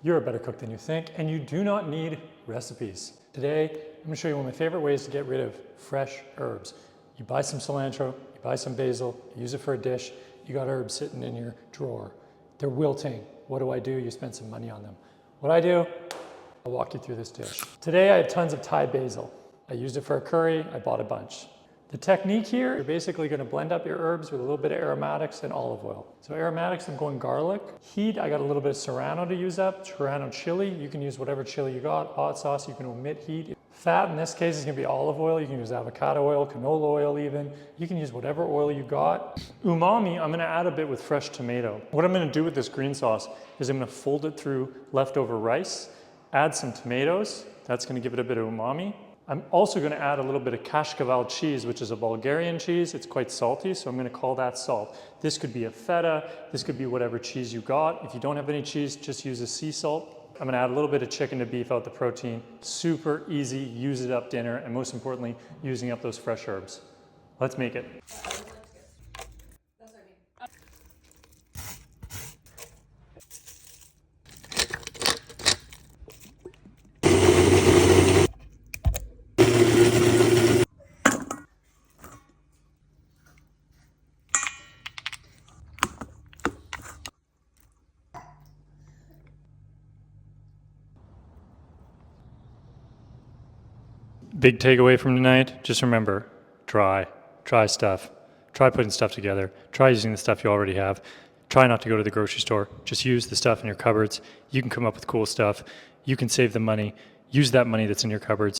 You're a better cook than you think, and you do not need recipes. Today, I'm gonna show you one of my favorite ways to get rid of fresh herbs. You buy some cilantro, you buy some basil, you use it for a dish, you got herbs sitting in your drawer. They're wilting. What do? You spend some money on them. What I do, I'll walk you through this dish. Today I have tons of Thai basil. I used it for a curry, I bought a bunch. The technique here, you're basically gonna blend up your herbs with a little bit of aromatics and olive oil. So aromatics, I'm going garlic. Heat, I got a little bit of serrano to use up, serrano chili. You can use whatever chili you got. Hot sauce, you can omit heat. Fat, in this case, is gonna be olive oil. You can use avocado oil, canola oil even. You can use whatever oil you got. Umami, I'm gonna add a bit with fresh tomato. What I'm gonna do with this green sauce is I'm gonna fold it through leftover rice, add some tomatoes. That's gonna give it a bit of umami. I'm also gonna add a little bit of Kashkaval cheese, which is a Bulgarian cheese. It's quite salty, so I'm gonna call that salt. This could be a feta, this could be whatever cheese you got. If you don't have any cheese, just use a sea salt. I'm gonna add a little bit of chicken to beef out the protein. Super easy, use it up dinner, and most importantly, using up those fresh herbs. Let's make it. Big takeaway from tonight, just remember, try stuff. Try putting stuff together. Try using the stuff you already have. Try not to go to the grocery store. Just use the stuff in your cupboards. You can come up with cool stuff. You can save the money. Use that money that's in your cupboards.